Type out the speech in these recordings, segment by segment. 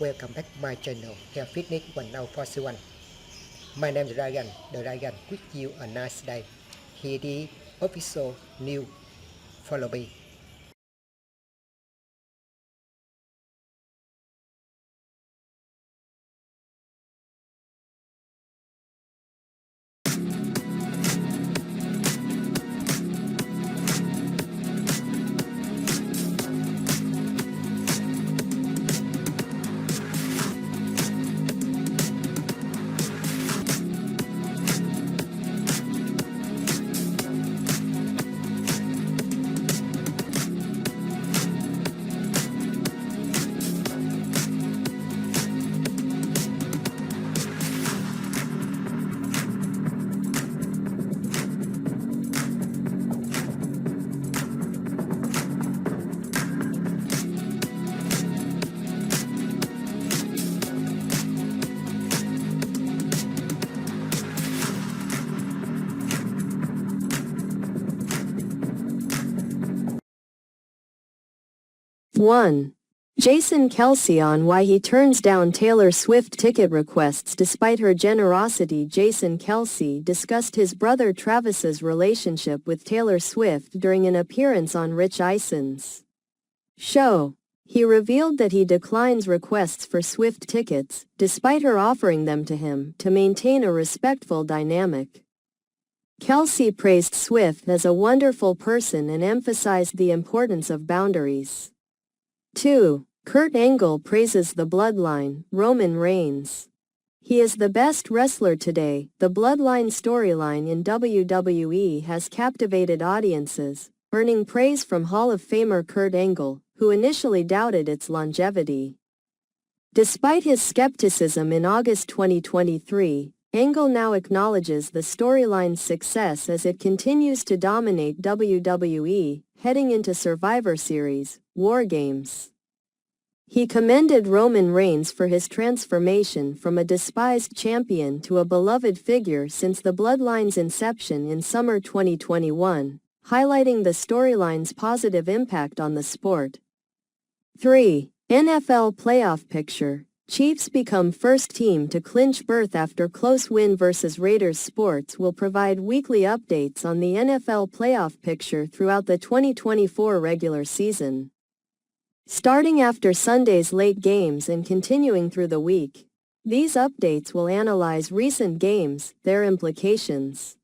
welcome back to my channel Hair Fitness 1041. My name is Ryan, the Ryan with you a nice day. Here the official new follow me. One. Jason Kelce on why he turns down Taylor Swift ticket requests despite her generosity. Jason Kelce discussed his brother Travis's relationship with Taylor Swift during an appearance on Rich Eison's show. He revealed that he declines requests for Swift tickets, despite her offering them to him, to maintain a respectful dynamic. Kelce praised Swift as a wonderful person and emphasized the importance of boundaries. 2. Kurt Angle praises the Bloodline, Roman Reigns. He is the best wrestler today. The Bloodline storyline in WWE has captivated audiences, earning praise from Hall of Famer Kurt Angle, who initially doubted its longevity. Despite his skepticism in August 2023, Angle now acknowledges the storyline's success as it continues to dominate WWE, heading into Survivor Series, War Games. He commended Roman Reigns for his transformation from a despised champion to a beloved figure since the Bloodline's inception in summer 2021, highlighting the storyline's positive impact on the sport. 3. NFL playoff picture. Chiefs become first team to clinch berth after close win versus Raiders. Sports will provide weekly updates on the NFL playoff picture throughout the 2024 regular season, starting after Sunday's late games and continuing through the week. These updates will analyze recent games, their implications,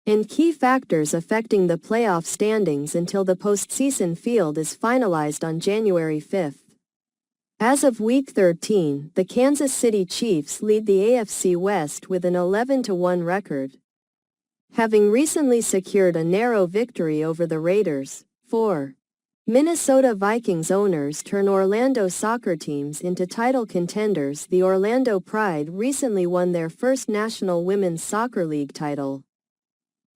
and key factors affecting the playoff standings until the postseason field is finalized on January 5th. As of Week 13, the Kansas City Chiefs lead the AFC West with an 11-1 record, having recently secured a narrow victory over the Raiders. 4. Minnesota Vikings owners turn Orlando soccer teams into title contenders. The Orlando Pride recently won their first National Women's Soccer League title,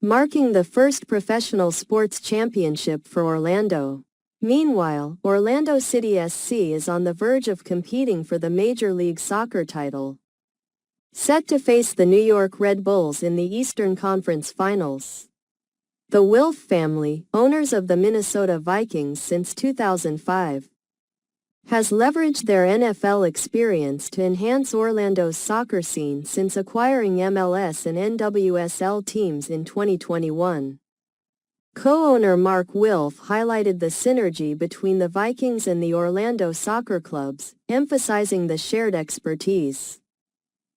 marking the first professional sports championship for Orlando. Meanwhile, Orlando City SC is on the verge of competing for the Major League Soccer title, set to face the New York Red Bulls in the Eastern Conference Finals. The Wilf family, owners of the Minnesota Vikings since 2005, has leveraged their NFL experience to enhance Orlando's soccer scene since acquiring MLS and NWSL teams in 2021. Co-owner Mark Wilf highlighted the synergy between the Vikings and the Orlando soccer clubs, emphasizing the shared expertise.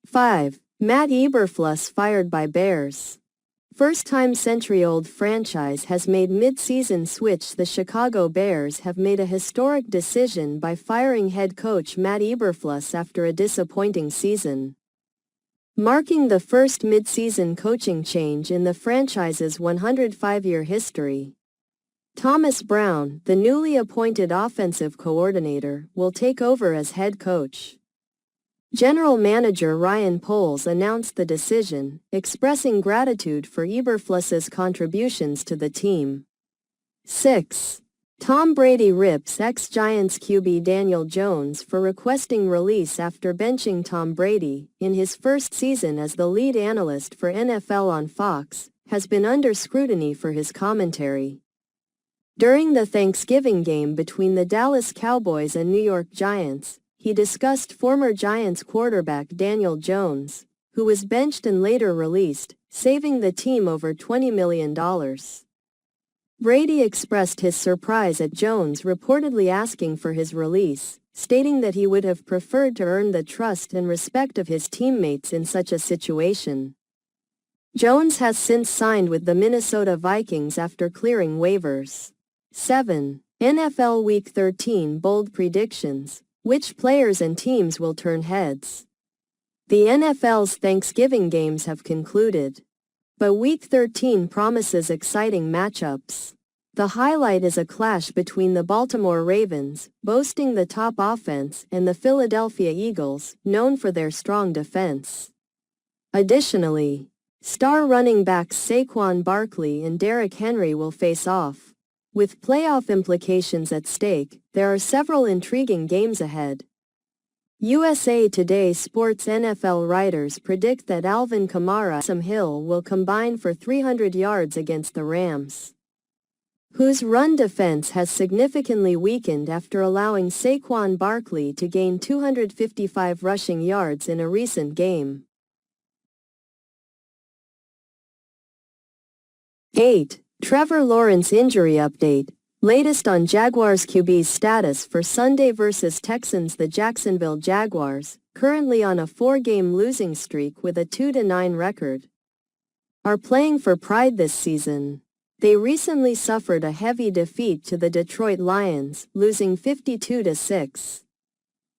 5. Matt Eberflus fired by Bears. First-time century-old franchise has made mid-season switch. The Chicago Bears have made a historic decision by firing head coach Matt Eberflus after a disappointing season, marking the first mid-season coaching change in the franchise's 105-year history. Thomas Brown, the newly appointed offensive coordinator, will take over as head coach. General Manager Ryan Poles announced the decision, expressing gratitude for Eberflus's contributions to the team. 6. Tom Brady rips ex-Giants QB Daniel Jones for requesting release after benching Tom Brady, in his first season as the lead analyst for NFL on Fox, has been under scrutiny for his commentary. During the Thanksgiving game between the Dallas Cowboys and New York Giants, he discussed former Giants quarterback Daniel Jones, who was benched and later released, saving the team over $20 million. Brady expressed his surprise at Jones reportedly asking for his release, stating that he would have preferred to earn the trust and respect of his teammates in such a situation. Jones has since signed with the Minnesota Vikings after clearing waivers. 7. NFL Week 13 Bold Predictions. Which players and teams will turn heads? The NFL's Thanksgiving games have concluded, but Week 13 promises exciting matchups. The highlight is a clash between the Baltimore Ravens, boasting the top offense, and the Philadelphia Eagles, known for their strong defense. Additionally, star running backs Saquon Barkley and Derrick Henry will face off. With playoff implications at stake, there are several intriguing games ahead. USA Today Sports NFL writers predict that Alvin Kamara and Taysom Hill will combine for 300 yards against the Rams, whose run defense has significantly weakened after allowing Saquon Barkley to gain 255 rushing yards in a recent game. 8. Trevor Lawrence injury update. Latest on Jaguars QB's status for Sunday vs. Texans. The Jacksonville Jaguars, currently on a 4-game losing streak with a 2-9 record, are playing for pride this season. They recently suffered a heavy defeat to the Detroit Lions, losing 52-6.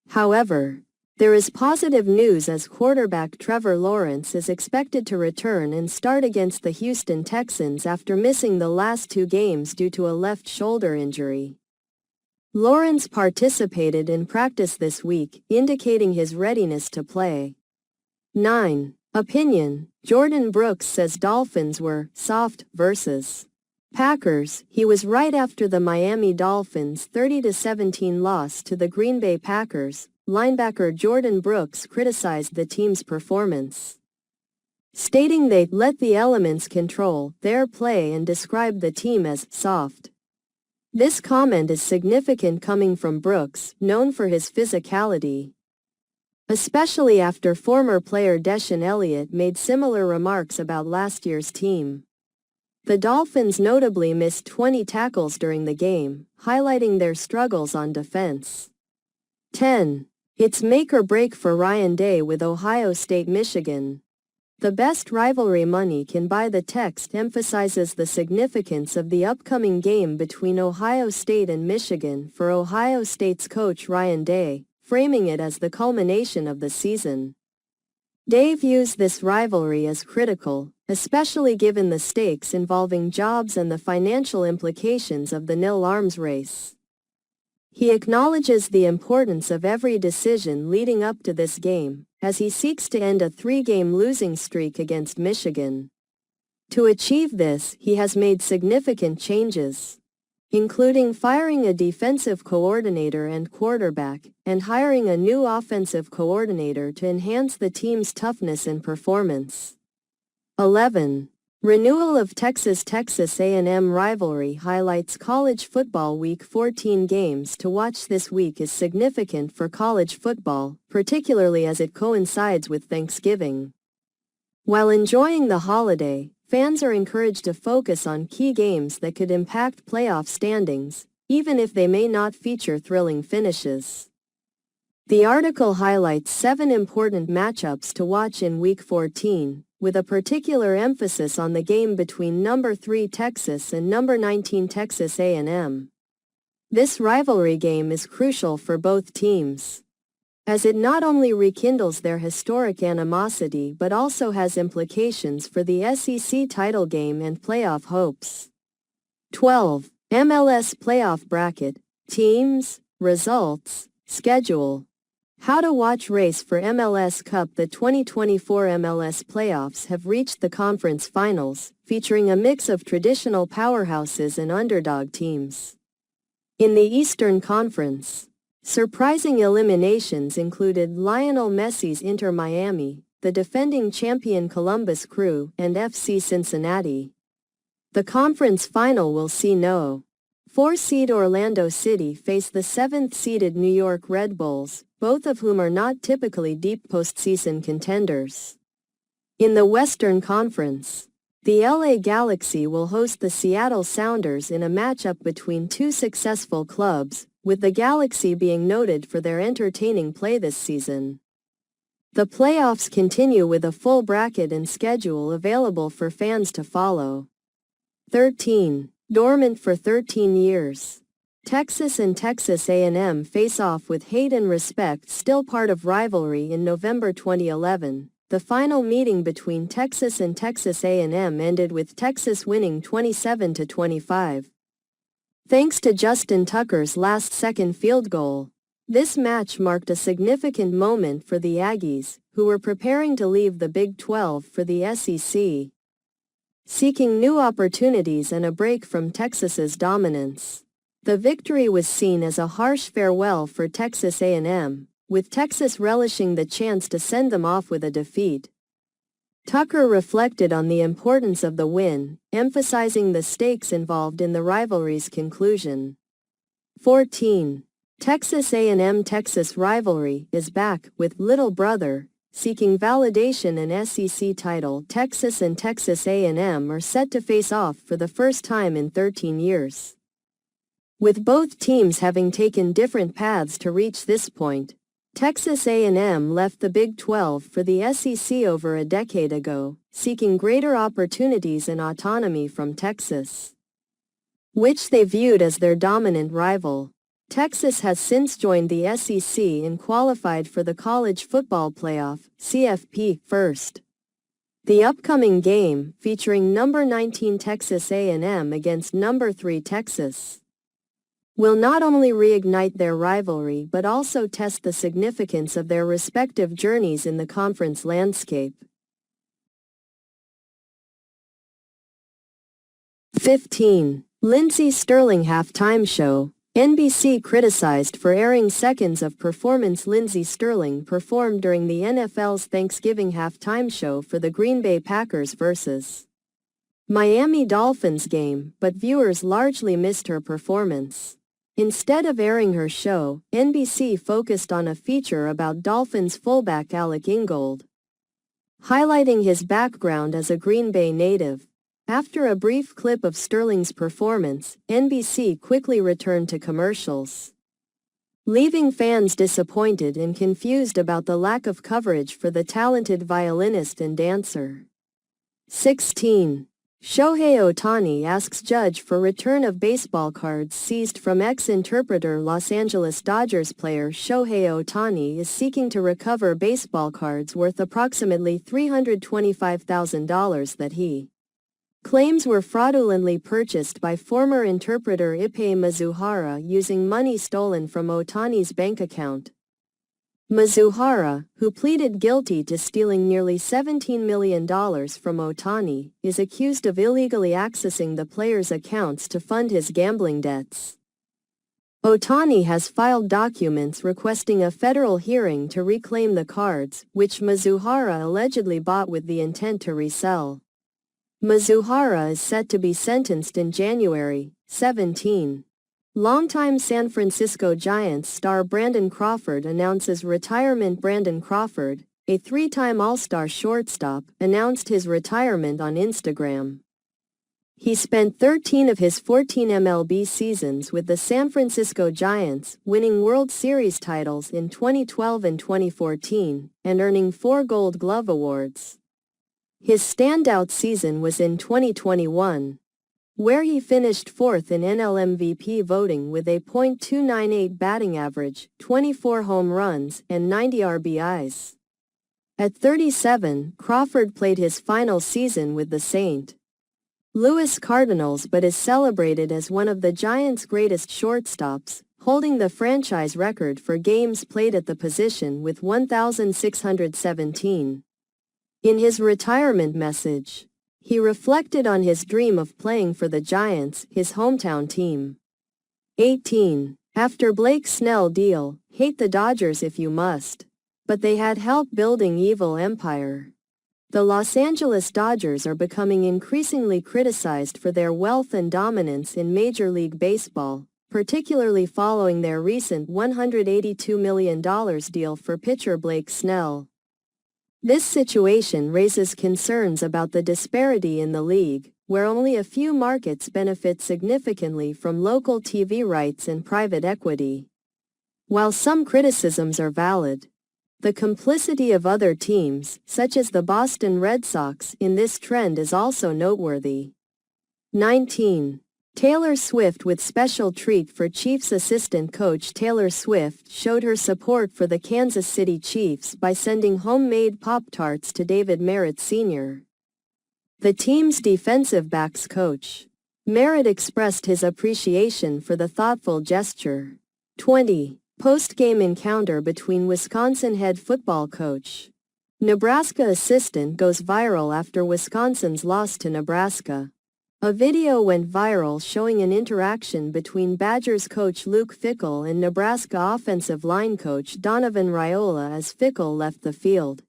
However, there is positive news as quarterback Trevor Lawrence is expected to return and start against the Houston Texans after missing the last 2 games due to a left shoulder injury. Lawrence participated in practice this week, indicating his readiness to play. 9. Opinion. Jordan Brooks says Dolphins were soft versus Packers. He was right after the Miami Dolphins' 30-17 loss to the Green Bay Packers. Linebacker Jordan Brooks criticized the team's performance, stating they let the elements control their play and described the team as soft. This comment is significant coming from Brooks, known for his physicality, especially after former player Deshaun Elliott made similar remarks about last year's team. The Dolphins notably missed 20 tackles during the game, highlighting their struggles on defense. 10. It's make or break for Ryan Day with Ohio State Michigan. The best rivalry money can buy. The text emphasizes the significance of the upcoming game between Ohio State and Michigan for Ohio State's coach Ryan Day, framing it as the culmination of the season. Day views this rivalry as critical, especially given the stakes involving jobs and the financial implications of the nil arms race. He acknowledges the importance of every decision leading up to this game, as he seeks to end a 3-game losing streak against Michigan. To achieve this, he has made significant changes, including firing a defensive coordinator and quarterback, and hiring a new offensive coordinator to enhance the team's toughness and performance. 11. Renewal of Texas A&M rivalry highlights college football Week 14 games to watch this week is significant for college football, particularly as it coincides with Thanksgiving. While enjoying the holiday, fans are encouraged to focus on key games that could impact playoff standings, even if they may not feature thrilling finishes. The article highlights 7 important matchups to watch in Week 14, with a particular emphasis on the game between number 3 Texas and number 19 Texas A&M. This rivalry game is crucial for both teams, as it not only rekindles their historic animosity but also has implications for the SEC title game and playoff hopes. 12. MLS Playoff Bracket, Teams, Results, Schedule. How to watch race for MLS Cup. The 2024 MLS playoffs have reached the conference finals, featuring a mix of traditional powerhouses and underdog teams. In the Eastern Conference, surprising eliminations included Lionel Messi's Inter Miami, the defending champion Columbus Crew, and FC Cincinnati. The conference final will see no 4-seed Orlando City face the 7th-seeded New York Red Bulls, both of whom are not typically deep postseason contenders. In the Western Conference, the LA Galaxy will host the Seattle Sounders in a matchup between two successful clubs, with the Galaxy being noted for their entertaining play this season. The playoffs continue with a full bracket and schedule available for fans to follow. 13. Dormant for 13 years. Texas and Texas A&M face off with hate and respect still part of rivalry in November 2011. The final meeting between Texas and Texas A&M ended with Texas winning 27-25. Thanks to Justin Tucker's last-second field goal. This match marked a significant moment for the Aggies, who were preparing to leave the Big 12 for the SEC, seeking new opportunities and a break from Texas's dominance. The victory was seen as a harsh farewell for Texas A&M, with Texas relishing the chance to send them off with a defeat. Tucker reflected on the importance of the win, emphasizing the stakes involved in the rivalry's conclusion. 14. Texas A&M-Texas rivalry is back, with Little Brother seeking validation and SEC title. Texas and Texas A&M are set to face off for the first time in 13 years. With both teams having taken different paths to reach this point, Texas A&M left the Big 12 for the SEC over a decade ago, seeking greater opportunities and autonomy from Texas, which they viewed as their dominant rival. Texas has since joined the SEC and qualified for the College Football Playoff (CFP) first. The upcoming game, featuring number 19 Texas A&M against number 3 Texas, will not only reignite their rivalry but also test the significance of their respective journeys in the conference landscape. 15. Lindsey Sterling Halftime Show. NBC criticized for airing seconds of performance Lindsey Sterling performed during the NFL's Thanksgiving halftime show for the Green Bay Packers vs. Miami Dolphins game, but viewers largely missed her performance. Instead of airing her show, NBC focused on a feature about Dolphins fullback Alec Ingold, highlighting his background as a Green Bay native. After a brief clip of Sterling's performance, NBC quickly returned to commercials, leaving fans disappointed and confused about the lack of coverage for the talented violinist and dancer. 16. Shohei Ohtani asks judge for return of baseball cards seized from ex-interpreter. Los Angeles Dodgers player Shohei Ohtani is seeking to recover baseball cards worth approximately $325,000 that he claims were fraudulently purchased by former interpreter Ippei Mizuhara using money stolen from Ohtani's bank account. Mizuhara, who pleaded guilty to stealing nearly $17 million from Ohtani, is accused of illegally accessing the player's accounts to fund his gambling debts. Ohtani has filed documents requesting a federal hearing to reclaim the cards, which Mizuhara allegedly bought with the intent to resell. Mizuhara is set to be sentenced in January. 17. Longtime San Francisco Giants star Brandon Crawford announces retirement. Brandon Crawford, a three-time All-Star shortstop, announced his retirement on Instagram. He spent 13 of his 14 MLB seasons with the San Francisco Giants, winning World Series titles in 2012 and 2014, and earning 4 Gold Glove awards. His standout season was in 2021, where he finished fourth in NL MVP voting with a .298 batting average, 24 home runs, and 90 RBIs. At 37, Crawford played his final season with the St. Louis Cardinals but is celebrated as one of the Giants' greatest shortstops, holding the franchise record for games played at the position with 1,617. In his retirement message, he reflected on his dream of playing for the Giants, his hometown team. 18. After Blake Snell deal, hate the Dodgers if you must, but they had help building evil empire. The Los Angeles Dodgers are becoming increasingly criticized for their wealth and dominance in Major League Baseball, particularly following their recent $182 million deal for pitcher Blake Snell. This situation raises concerns about the disparity in the league, where only a few markets benefit significantly from local TV rights and private equity. While some criticisms are valid, the complicity of other teams, such as the Boston Red Sox, in this trend is also noteworthy. 19. Taylor Swift. With special treat for Chiefs assistant coach Taylor Swift showed her support for the Kansas City Chiefs by sending homemade Pop-Tarts to David Merritt Sr., the team's defensive backs coach. Merritt expressed his appreciation for the thoughtful gesture. 20. Post-game encounter between Wisconsin head football coach. Nebraska assistant goes viral after Wisconsin's loss to Nebraska. A video went viral showing an interaction between Badgers coach Luke Fickell and Nebraska offensive line coach Donovan Raiola as Fickell left the field.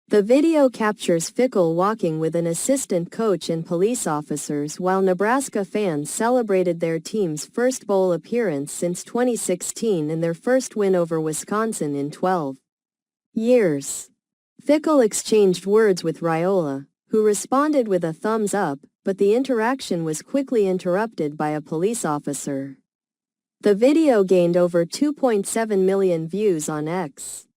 The video captures Fickell walking with an assistant coach and police officers while Nebraska fans celebrated their team's first bowl appearance since 2016 and their first win over Wisconsin in 12 years. Fickell exchanged words with Raiola, who responded with a thumbs up, but the interaction was quickly interrupted by a police officer. The video gained over 2.7 million views on X.